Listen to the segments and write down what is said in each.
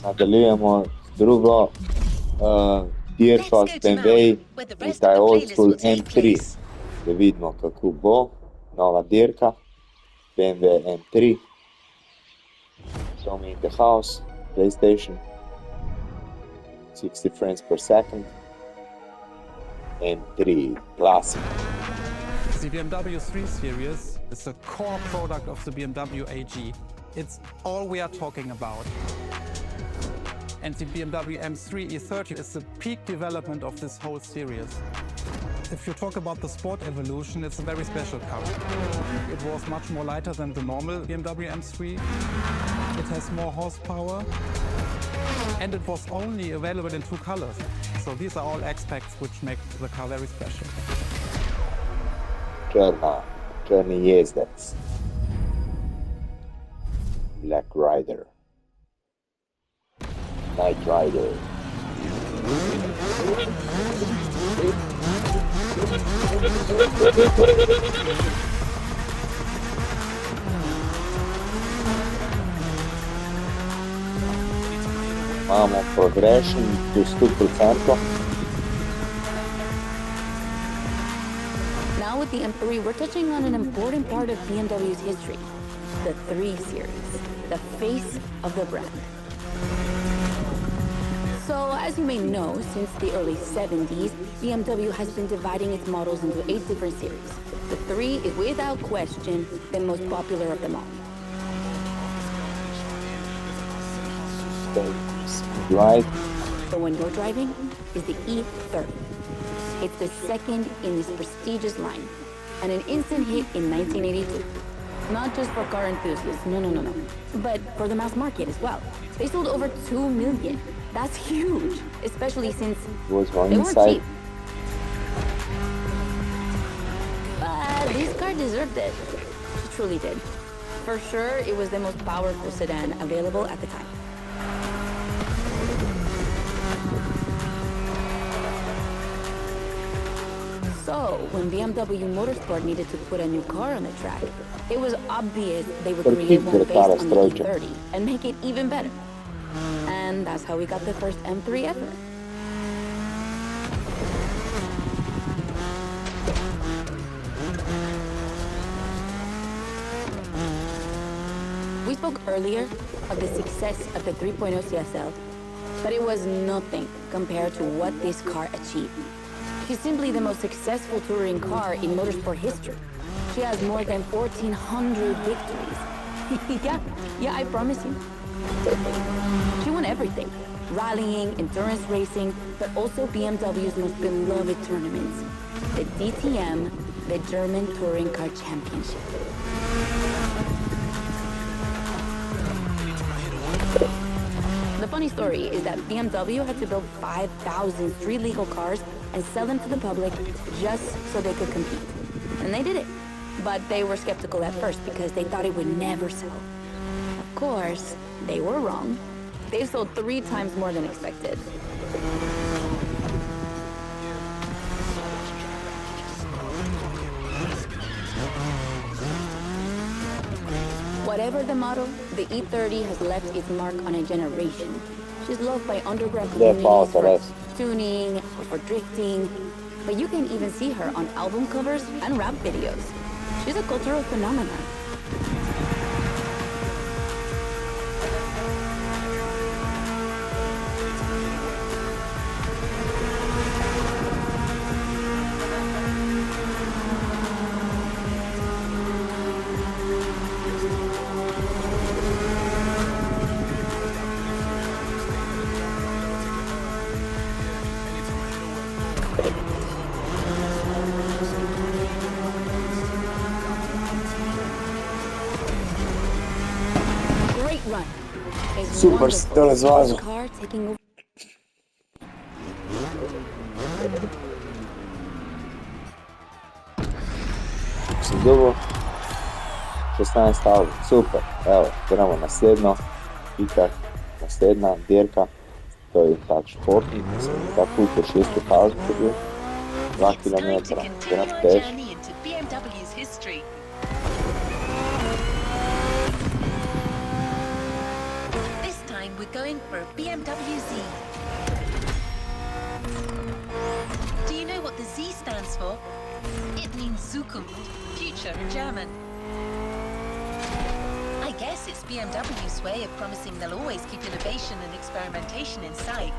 Nadaljujemo drugo dirko s BMW in taj old school M3. Da vidimo kako bo. Nova dirka. BMW M3. Tommy in the house. PlayStation. 60 frames per second. M3 Classic. The BMW 3 Series is the core product of the BMW AG. It's all we are talking about. And the BMW M3 E30 is the peak development of this whole series. If you talk about the sport evolution, it's a very special car. It was much more lighter than the normal BMW M3. It has more horsepower. And it was only available in 2 colors. So these are all aspects which make the car very special. Črni jezdec. Black Rider. Night Rider. Imamo progression do 100%. Now with the M3, we're touching on an important part of BMW's history, the 3 Series, the face of the brand. So, as you may know, since the early 70s, BMW has been dividing its models into 8 different series. The 3 is without question the most popular of them all. Right. So when you're driving is the E30. It's the second in this prestigious line, and an instant hit in 1982. Not just for car enthusiasts, no, but for the mass market as well. They sold over 2 million. That's huge, especially since they weren't cheap. But this car deserved it. It truly did. For sure, it was the most powerful sedan available at the time. So, when BMW Motorsport needed to put a new car on the track, it was obvious they would create one based on the E30 and make it even better. And that's how we got the first M3 ever. We spoke earlier of the success of the 3.0 CSL, but it was nothing compared to what this car achieved. She's simply the most successful touring car in motorsport history. She has more than 1,400 victories. yeah, I promise you. She won everything. Rallying, endurance racing, but also BMW's most beloved tournaments. The DTM, the German Touring Car Championship. The funny story is that BMW had to build 5,000 street legal cars and sell them to the public just so they could compete. And they did it. But they were skeptical at first because they thought it would never sell. Of course, they were wrong. They sold 3 times more than expected. Whatever the model, the E30 has left its mark on a generation. She's loved by underground communities for tuning or for drifting, but you can even see her on album covers and rap videos. She's a cultural phenomenon. Super si to razvažal. Sem dobil 16 stavov, super, evo, gremo naslednjo, itak, naslednja dirka, to je tak športnik, tako kot 6,000 je bil, 2 km, grem peš. we're going for a BMW Z. Do you know what the Z stands for? It means Zukunft, future in German. I guess it's BMW's way of promising they'll always keep innovation and experimentation in sight.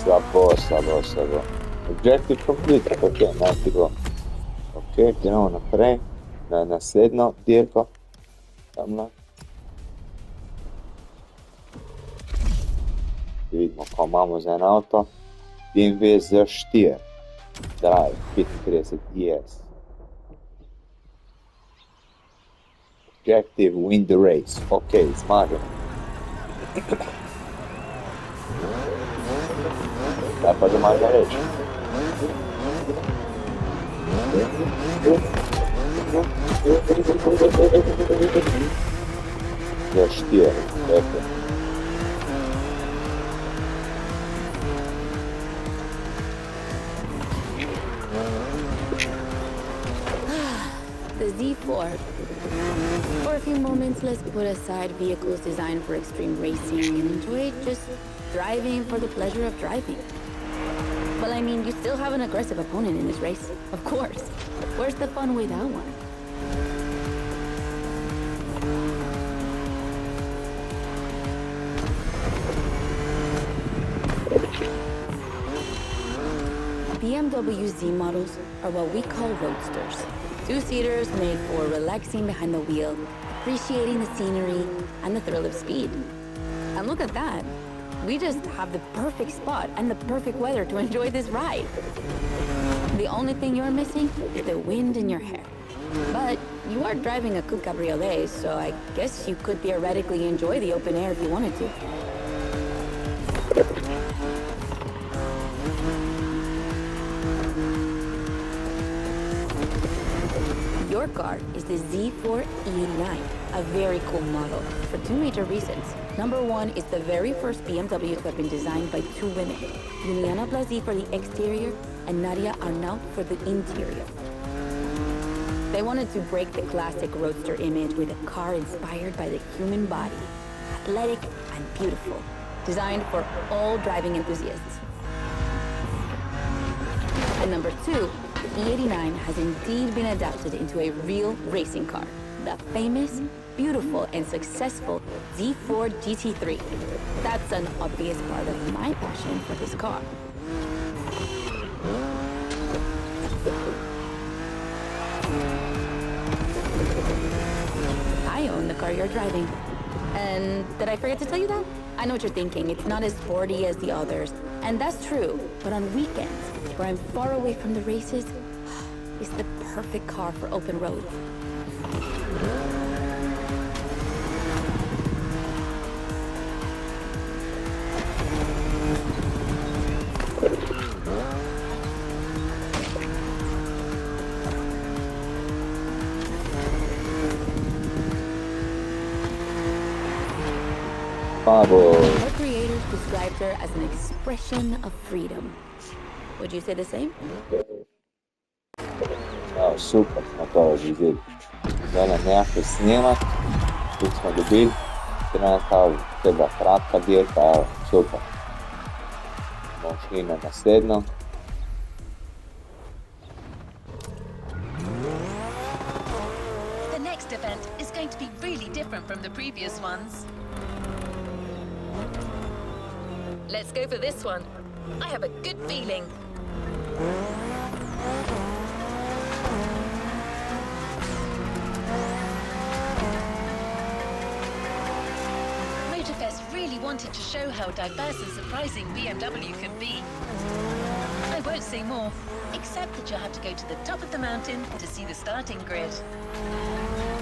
Slabo. Objective complete, ok, nice go. Ok, gremo naprej na naslednjo dirko. Tamle. Vidimo, ko imamo za en avto. BMW Z4 Drive 35 ES. Objective win the race. Ok, zmagamo. Kaj pa doma ga reči? Z4, ok. The Z4. For a few moments, let's put aside vehicles designed for extreme racing and enjoy just driving for the pleasure of driving. Well, I mean, you still have an aggressive opponent in this race, of course. Where's the fun without one? BMW Z models are what we call roadsters. Two-seaters made for relaxing behind the wheel, appreciating the scenery and the thrill of speed. And look at that. We just have the perfect spot and the perfect weather to enjoy this ride. The only thing you're missing is the wind in your hair. But you are driving a coupe cabriolet, so I guess you could theoretically enjoy the open air if you wanted to. Your car is the Z4 E89, a very cool model for two major reasons. Number one is the very first BMW to have been designed by two women, Juliana Blasi for the exterior and Nadia Arnaut for the interior. They wanted to break the classic roadster image with a car inspired by the human body, athletic and beautiful, designed for all driving enthusiasts. And number two, the E89 has indeed been adapted into a real racing car, the famous, beautiful, and successful Z4 GT3. That's an obvious part of my passion for this car. I own the car you're driving. And did I forget to tell you that? I know what you're thinking. It's not as sporty as the others. And that's true. But on weekends, where I'm far away from the races, it's the perfect car for open roads. Her creators described her as an expression of freedom. Would you say the same? Evo, super smo to vidjeli. Želim nekako snimat, tu smo dobili, 13 tega kratka dirka, evo, super. Bomo šli na naslednjo. The next event is going to be really different from the previous ones. Let's go for this one. I have a good feeling. Motorfest really wanted to show how diverse and surprising BMW can be. I won't say more, except that you'll have to go to the top of the mountain to see the starting grid.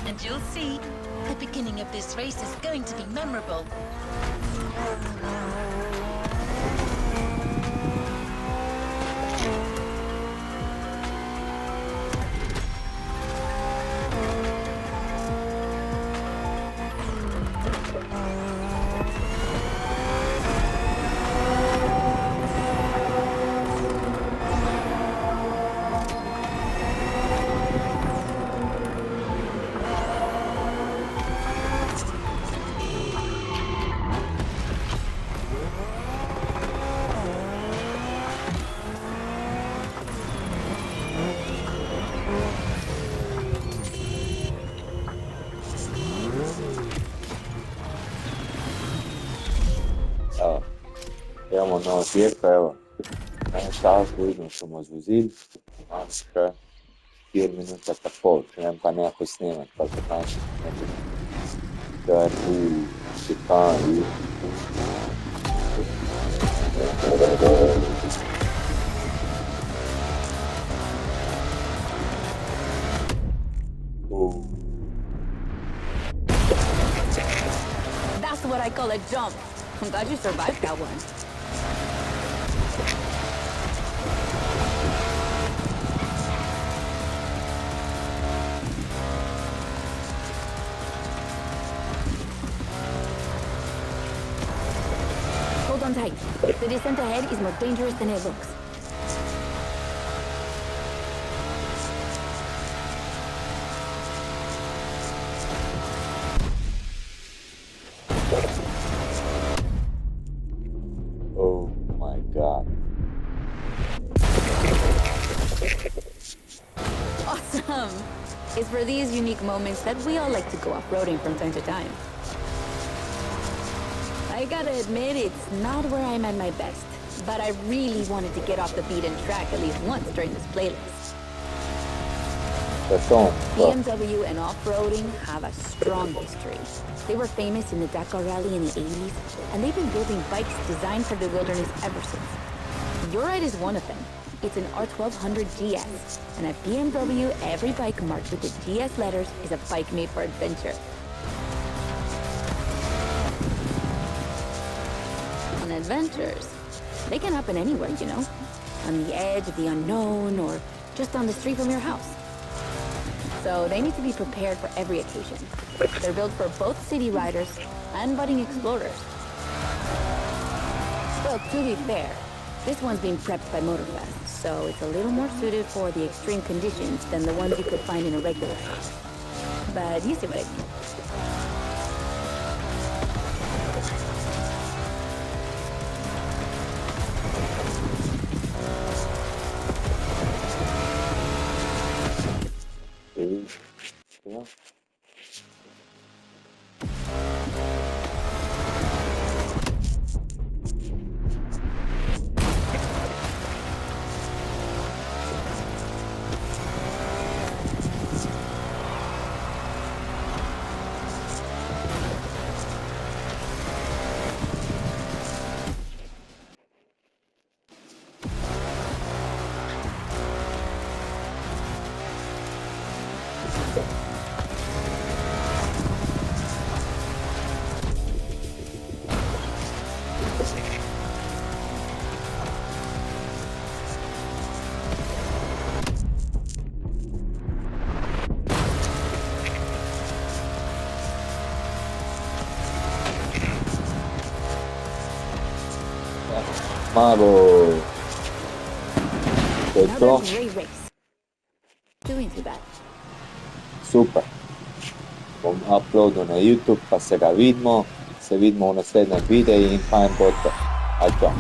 And you'll see, the beginning of this race is going to be memorable. imamo novo dirko, evo, stavku vidno ćemo zvozili, manjka 4 minuta pa pol, če ne pa nekako snemat, pa 15 nekaj, kar šikan, That's what I call a jump. I'm glad you survived that one. Hold on tight. The descent ahead is more dangerous than it looks. oh my god. Awesome! It's for these unique moments that we all like to go off-roading from time to time. I gotta admit, it's not where I'm at my best, but I really wanted to get off the beaten track at least once during this playlist. That's all. BMW and off-roading have a strong history. They were famous in the Dakar Rally in the 80s, and they've been building bikes designed for the wilderness ever since. Your ride is one of them. It's an R1200 GS, and at BMW, every bike marked with the GS letters is a bike made for adventure. And adventures, they can happen anywhere, you know? On the edge of the unknown, or just on the street from your house. So they need to be prepared for every occasion. They're built for both city riders and budding explorers. Well, to be fair, this one's being prepped by Motorfest, so it's a little more suited for the extreme conditions than the ones you could find in a regular house. But you see what I mean. Yeah. Malo. To je to. Another great race. Doing too bad. Super. Bom uploadu na YouTube pa se ga vidimo. Se vidimo v naslednjem videu in fajn bote. Ajde.